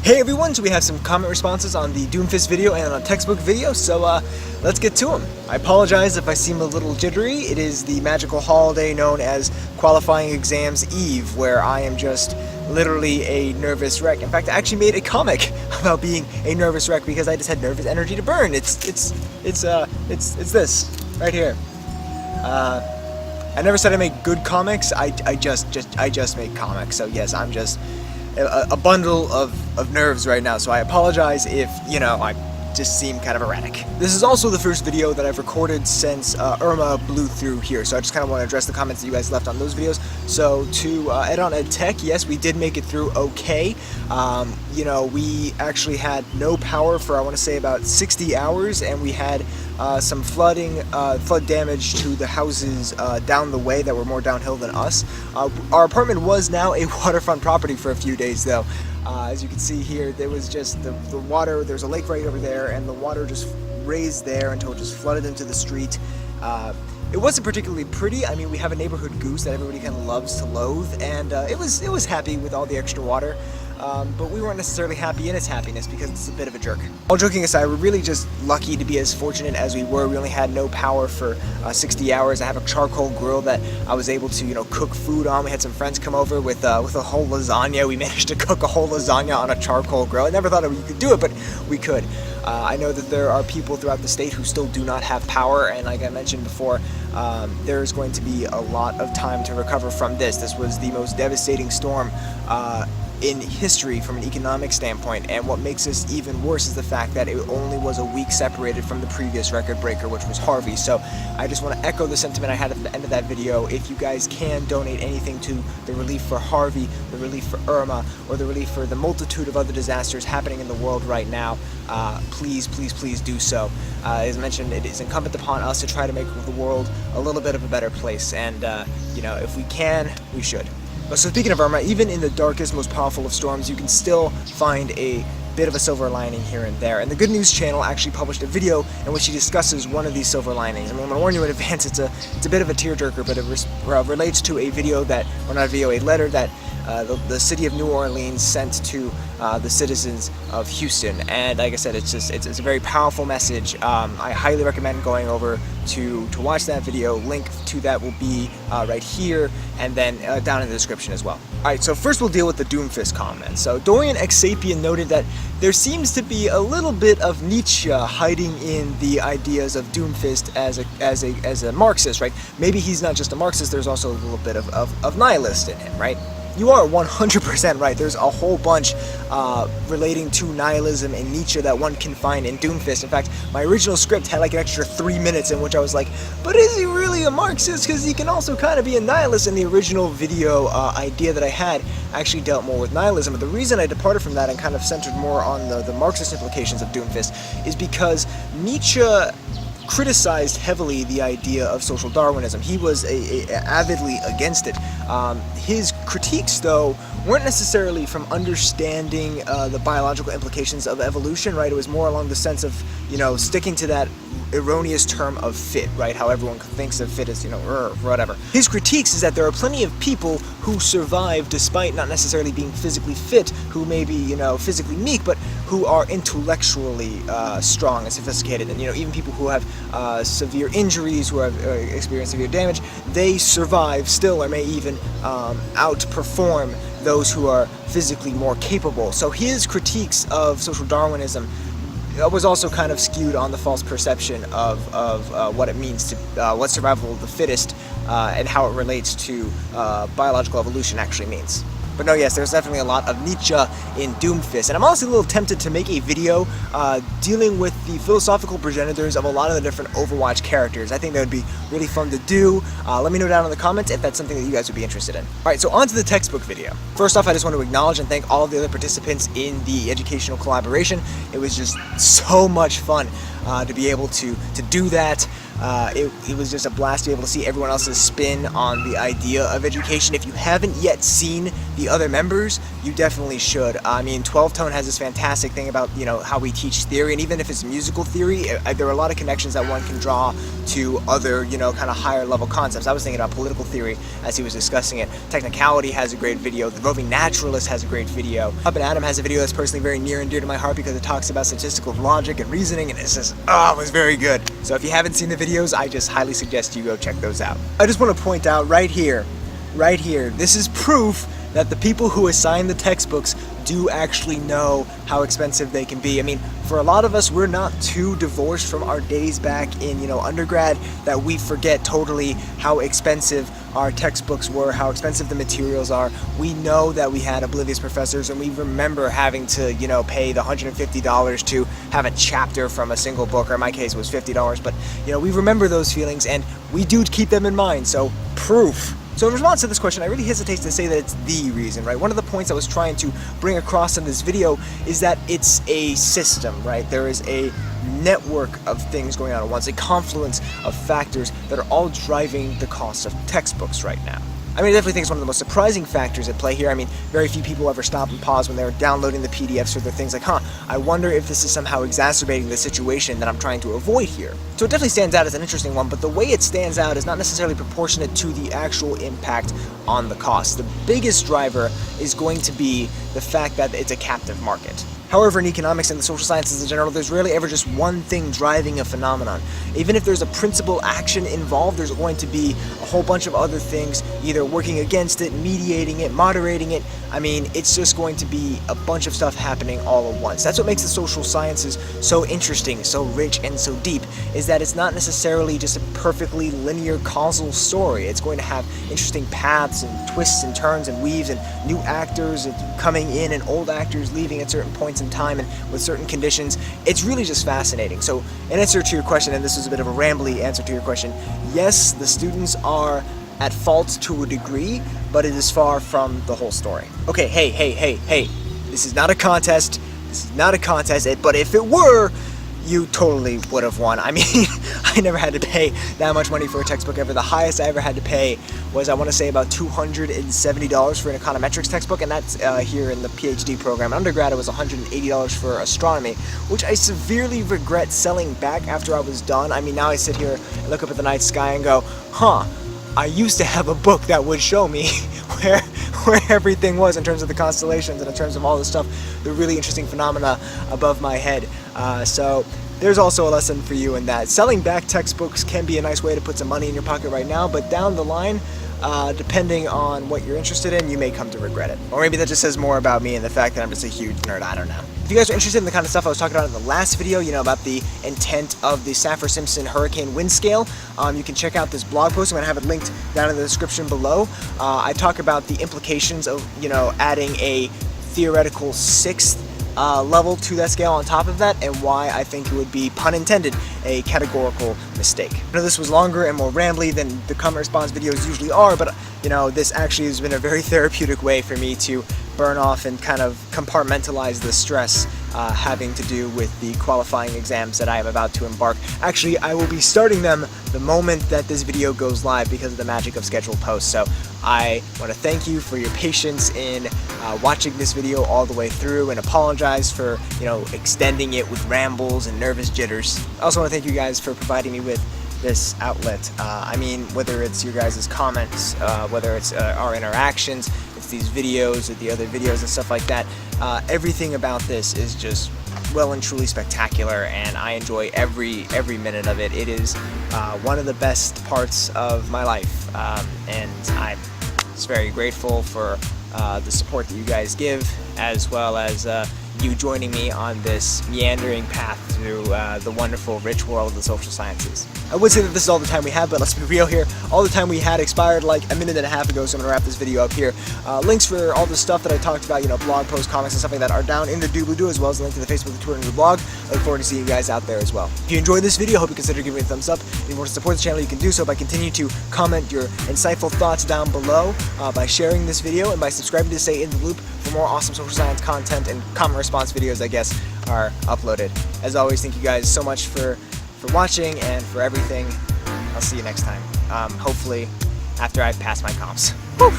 Hey everyone, so we have some comment responses on the Doomfist video and on a textbook video, so let's get to them. I apologize if I seem a little jittery. It is the magical holiday known as Qualifying Exams Eve, where I am just literally a nervous wreck. In fact, I actually made a comic about being a nervous wreck because I just had nervous energy to burn. It's this right here. I never said I make good comics. I just make comics. So yes, I'm just a bundle of nerves right now, so I apologize if, I just seem kind of erratic. This is also the first video that I've recorded since Irma blew through here, so I just kind of want to address the comments that you guys left on those videos. So to Ed on Ed Tech, yes, we did make it through okay. We actually had no power for, I want to say, about 60 hours, and we had some flood damage to the houses down the way that were more downhill than us. Our apartment was now a waterfront property for a few days, though. As you can see here, there was just the water. There's a lake right over there, and the water just raised there until it just flooded into the street. It wasn't particularly pretty. I mean, we have a neighborhood goose that everybody kind of loves to loathe, and it was happy with all the extra water. But we weren't necessarily happy in its happiness because it's a bit of a jerk. All joking aside, we're really just lucky to be as fortunate as we were. We only had no power for 60 hours. I have a charcoal grill that I was able to, cook food on. We had some friends come over with a whole lasagna. We managed to cook a whole lasagna on a charcoal grill. I never thought we could do it, but we could. I know that there are people throughout the state who still do not have power, and like I mentioned before, there's going to be a lot of time to recover from this. This was the most devastating storm in history from an economic standpoint, and what makes this even worse is the fact that it only was a week separated from the previous record breaker, which was Harvey. So I just want to echo the sentiment I had at the end of that video. If you guys can donate anything to the relief for Harvey, the relief for Irma, or the relief for the multitude of other disasters happening in the world right now, please do so. As mentioned, it is incumbent upon us to try to make the world a little bit of a better place, and if we can, we should. So speaking of Irma, even in the darkest, most powerful of storms, you can still find a bit of a silver lining here and there. And the Good News channel actually published a video in which he discusses one of these silver linings. I mean, I'm going to warn you in advance, it's a bit of a tearjerker, but it relates to a video that, or not a video, a letter that the city of New Orleans sent to the citizens of Houston. And like I said, it's a very powerful message. I highly recommend going over to watch that video. Link to that will be right here, and then down in the description as well. Alright, so first we'll deal with the Doomfist comments. So Dorian X Sapien noted that there seems to be a little bit of Nietzsche hiding in the ideas of Doomfist as a Marxist, right? Maybe he's not just a Marxist, there's also a little bit of nihilist in him, right? You are 100% right. There's a whole bunch relating to nihilism and Nietzsche that one can find in Doomfist. In fact, my original script had like an extra 3 minutes in which I was like, but is he really a Marxist? Because he can also kind of be a nihilist. In the original video idea that I had actually dealt more with nihilism. But the reason I departed from that and kind of centered more on the Marxist implications of Doomfist is because Nietzsche criticized heavily the idea of social Darwinism. He was avidly against it. His critiques, though, weren't necessarily from understanding the biological implications of evolution, right? It was more along the sense of, sticking to that erroneous term of fit, right? How everyone thinks of fit as, whatever. His critiques is that there are plenty of people who survive despite not necessarily being physically fit, who may be, physically meek, but who are intellectually strong and sophisticated. And, even people who have severe injuries, who have experienced severe damage, they survive still, or may even outperform those who are physically more capable. So his critiques of social Darwinism was also kind of skewed on the false perception of what it means to, what survival of the fittest and how it relates to biological evolution actually means. But no, yes, there's definitely a lot of Nietzsche in Doomfist. And I'm honestly a little tempted to make a video dealing with the philosophical progenitors of a lot of the different Overwatch characters. I think that would be really fun to do. Let me know down in the comments if that's something that you guys would be interested in. Alright, so on to the textbook video. First off, I just want to acknowledge and thank all of the other participants in the educational collaboration. It was just so much fun to be able to do that. It was just a blast to be able to see everyone else's spin on the idea of education. If you haven't yet seen the other members, you definitely should. I mean, 12-tone has this fantastic thing about, you know, how we teach theory, and even if it's musical theory, there are a lot of connections that one can draw to other, you know, kind of higher level concepts. I was thinking about political theory as he was discussing it. Technicality has a great video. The Roving Naturalist has a great video. Up and Adam has a video that's personally very near and dear to my heart because it talks about statistical logic and reasoning, and it's just, it was very good. So if you haven't seen the videos, I just highly suggest you go check those out. I just want to point out right here, this is proof that the people who assign the textbooks do actually know how expensive they can be. I mean, for a lot of us, we're not too divorced from our days back in, you know, undergrad that we forget totally how expensive our textbooks were, how expensive the materials are. We know that we had oblivious professors, and we remember having to, you know, pay the $150 to have a chapter from a single book, or in my case it was $50, but, you know, we remember those feelings, and we do keep them in mind, so proof. So in response to this question, I really hesitate to say that it's the reason, right? One of the points I was trying to bring across in this video is that it's a system, right? There is a network of things going on at once, a confluence of factors that are all driving the cost of textbooks right now. I mean, I definitely think it's one of the most surprising factors at play here. I mean, very few people ever stop and pause when they're downloading the PDFs or their things like, I wonder if this is somehow exacerbating the situation that I'm trying to avoid here. So it definitely stands out as an interesting one, but the way it stands out is not necessarily proportionate to the actual impact on the cost. The biggest driver is going to be the fact that it's a captive market. However, in economics and the social sciences in general, there's rarely ever just one thing driving a phenomenon. Even if there's a principal action involved, there's going to be a whole bunch of other things either working against it, mediating it, moderating it. I mean, it's just going to be a bunch of stuff happening all at once. That's what makes the social sciences so interesting, so rich, and so deep, is that it's not necessarily just a perfectly linear causal story. It's going to have interesting paths and twists and turns and weaves and new actors coming in and old actors leaving at certain points in time and with certain conditions. It's really just fascinating. So in answer to your question, and this is a bit of a rambly answer to your question, yes, the students are at fault to a degree, but it is far from the whole story. Okay, hey, this is not a contest. This is not a contest, but if it were, you totally would have won. I mean, I never had to pay that much money for a textbook ever. The highest I ever had to pay was, I want to say, about $270 for an econometrics textbook, and that's here in the PhD program. In undergrad, it was $180 for astronomy, which I severely regret selling back after I was done. I mean, now I sit here and look up at the night sky and go, I used to have a book that would show me where everything was in terms of the constellations and in terms of all the stuff, the really interesting phenomena above my head. So there's also a lesson for you in that. Selling back textbooks can be a nice way to put some money in your pocket right now, but down the line, depending on what you're interested in, you may come to regret it. Or maybe that just says more about me and the fact that I'm just a huge nerd, I don't know. If you guys are interested in the kind of stuff I was talking about in the last video, you know, about the intent of the Saffir-Simpson hurricane wind scale, you can check out this blog post. I'm going to have it linked down in the description below. I talk about the implications of, you know, adding a theoretical sixth level to that scale on top of that, and why I think it would be, pun intended, a categorical mistake. I know this was longer and more rambly than the comment response videos usually are, but you know, this actually has been a very therapeutic way for me to burn off and kind of compartmentalize the stress having to do with the qualifying exams that I am about to embark. Actually, I will be starting them the moment that this video goes live because of the magic of scheduled posts. So I want to thank you for your patience in watching this video all the way through, and apologize for, you know, extending it with rambles and nervous jitters. I also want to thank you guys for providing me with this outlet. I mean, whether it's your guys' comments, whether it's our interactions, it's these videos or the other videos and stuff like that, everything about this is just well and truly spectacular, and I enjoy every minute of it. It is one of the best parts of my life, and I'm just very grateful for the support that you guys give, as well as you joining me on this meandering path through the wonderful, rich world of the social sciences. I would say that this is all the time we have, but let's be real here. All the time we had expired like a minute and a half ago, so I'm going to wrap this video up here. Links for all the stuff that I talked about, you know, blog posts, comics, and stuff like that are down in the doobly-doo, as well as a link to the Facebook, the Twitter, and the blog. I look forward to seeing you guys out there as well. If you enjoyed this video, I hope you consider giving me a thumbs up. If you want to support the channel, you can do so by continuing to comment your insightful thoughts down below, by sharing this video, and by subscribing to Stay in the Loop for more awesome social science content and comment response videos, I guess, are uploaded. As always, thank you guys so much for watching and for everything. I'll see you next time. Hopefully after I pass my comps. Woo!